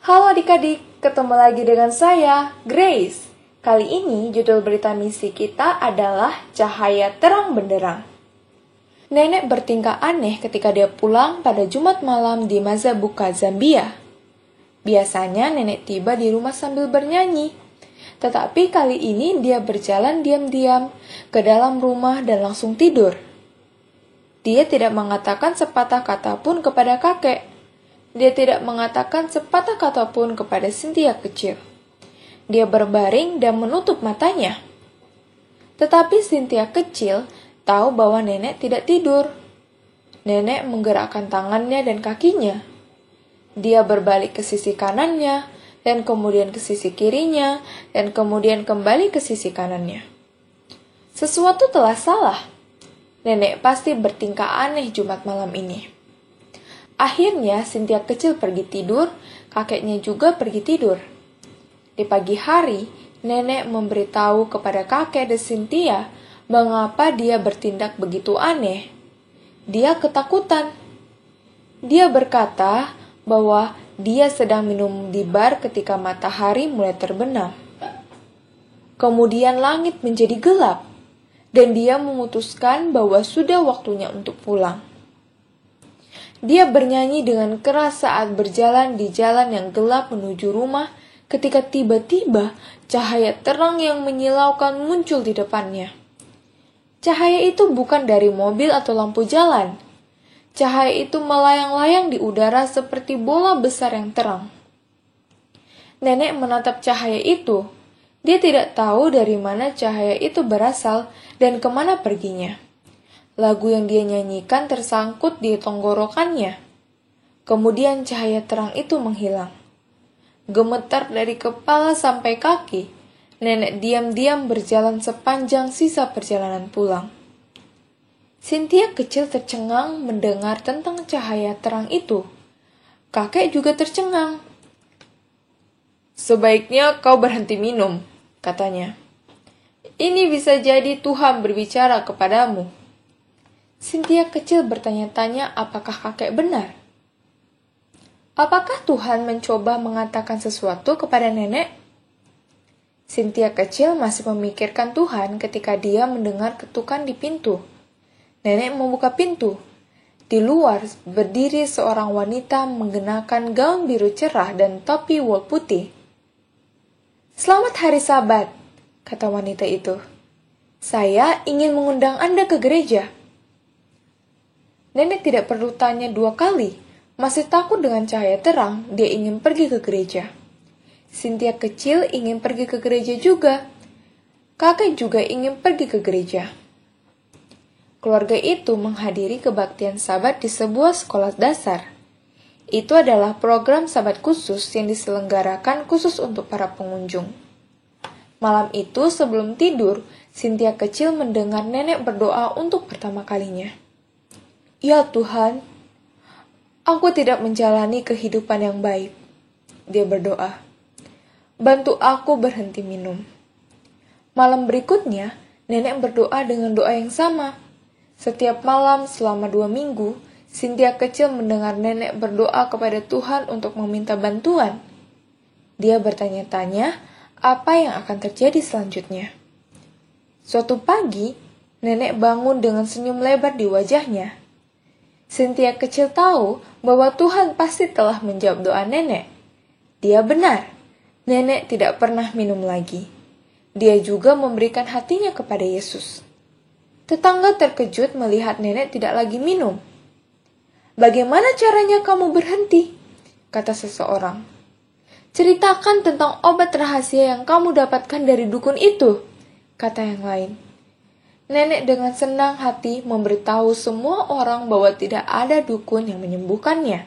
Halo adik-adik, ketemu lagi dengan saya, Grace. Kali ini judul berita misi kita adalah Cahaya Terang Benderang. Nenek bertingkah aneh ketika dia pulang pada Jumat malam di Mazabuka, Zambia. Biasanya nenek tiba di rumah sambil bernyanyi. Tetapi kali ini dia berjalan diam-diam ke dalam rumah dan langsung tidur. Dia tidak mengatakan sepatah kata pun kepada kakek. Dia tidak mengatakan sepatah kata pun kepada Cynthia kecil. Dia berbaring dan menutup matanya. Tetapi Cynthia kecil tahu bahwa nenek tidak tidur. Nenek menggerakkan tangannya dan kakinya. Dia berbalik ke sisi kanannya, dan kemudian ke sisi kirinya, dan kemudian kembali ke sisi kanannya. Sesuatu telah salah. Nenek pasti bertingkah aneh Jumat malam ini. Akhirnya Cynthia kecil pergi tidur, kakeknya juga pergi tidur. Di pagi hari, nenek memberitahu kepada kakek dan Cynthia mengapa dia bertindak begitu aneh. Dia ketakutan. Dia berkata bahwa dia sedang minum di bar ketika matahari mulai terbenam. Kemudian langit menjadi gelap, dan dia memutuskan bahwa sudah waktunya untuk pulang. Dia bernyanyi dengan keras saat berjalan di jalan yang gelap menuju rumah ketika tiba-tiba cahaya terang yang menyilaukan muncul di depannya. Cahaya itu bukan dari mobil atau lampu jalan. Cahaya itu melayang-layang di udara seperti bola besar yang terang. Nenek menatap cahaya itu. Dia tidak tahu dari mana cahaya itu berasal dan kemana perginya. Lagu yang dia nyanyikan tersangkut di tenggorokannya. Kemudian cahaya terang itu menghilang. Gemetar dari kepala sampai kaki, nenek diam-diam berjalan sepanjang sisa perjalanan pulang. Cynthia kecil tercengang mendengar tentang cahaya terang itu. Kakek juga tercengang. "Sebaiknya kau berhenti minum," katanya. "Ini bisa jadi Tuhan berbicara kepadamu." Cynthia kecil bertanya-tanya apakah kakek benar. Apakah Tuhan mencoba mengatakan sesuatu kepada nenek? Cynthia kecil masih memikirkan Tuhan ketika dia mendengar ketukan di pintu. Nenek membuka pintu. Di luar berdiri seorang wanita mengenakan gaun biru cerah dan topi wol putih. "Selamat hari Sabat," kata wanita itu. "Saya ingin mengundang Anda ke gereja." Nenek tidak perlu tanya dua kali. Masih takut dengan cahaya terang, dia ingin pergi ke gereja. Cynthia kecil ingin pergi ke gereja juga. Kakek juga ingin pergi ke gereja. Keluarga itu menghadiri kebaktian Sabat di sebuah sekolah dasar. Itu adalah program Sabat khusus yang diselenggarakan khusus untuk para pengunjung. Malam itu sebelum tidur, Cynthia kecil mendengar nenek berdoa untuk pertama kalinya. "Ya Tuhan, aku tidak menjalani kehidupan yang baik," dia berdoa. "Bantu aku berhenti minum." Malam berikutnya, nenek berdoa dengan doa yang sama. Setiap malam selama 2 minggu, Cynthia kecil mendengar nenek berdoa kepada Tuhan untuk meminta bantuan. Dia bertanya-tanya apa yang akan terjadi selanjutnya. Suatu pagi, nenek bangun dengan senyum lebar di wajahnya. Cynthia kecil tahu bahwa Tuhan pasti telah menjawab doa nenek. Dia benar, nenek tidak pernah minum lagi. Dia juga memberikan hatinya kepada Yesus. Tetangga terkejut melihat nenek tidak lagi minum. "Bagaimana caranya kamu berhenti?" kata seseorang. "Ceritakan tentang obat rahasia yang kamu dapatkan dari dukun itu," kata yang lain. Nenek dengan senang hati memberitahu semua orang bahwa tidak ada dukun yang menyembuhkannya.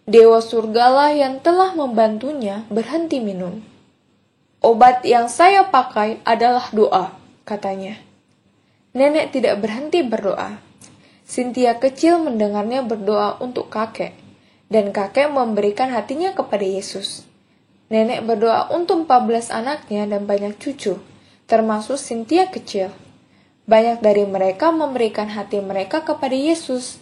Dewa surgalah yang telah membantunya berhenti minum. "Obat yang saya pakai adalah doa," katanya. Nenek tidak berhenti berdoa. Cynthia kecil mendengarnya berdoa untuk kakek, dan kakek memberikan hatinya kepada Yesus. Nenek berdoa untuk 14 anaknya dan banyak cucu, termasuk Cynthia kecil. Banyak dari mereka memberikan hati mereka kepada Yesus.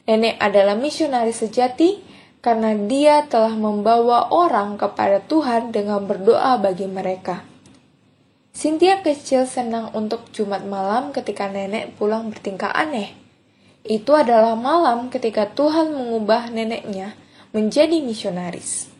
Nenek adalah misionaris sejati karena dia telah membawa orang kepada Tuhan dengan berdoa bagi mereka. Cynthia kecil senang untuk Jumat malam ketika nenek pulang bertingkah aneh. Itu adalah malam ketika Tuhan mengubah neneknya menjadi misionaris.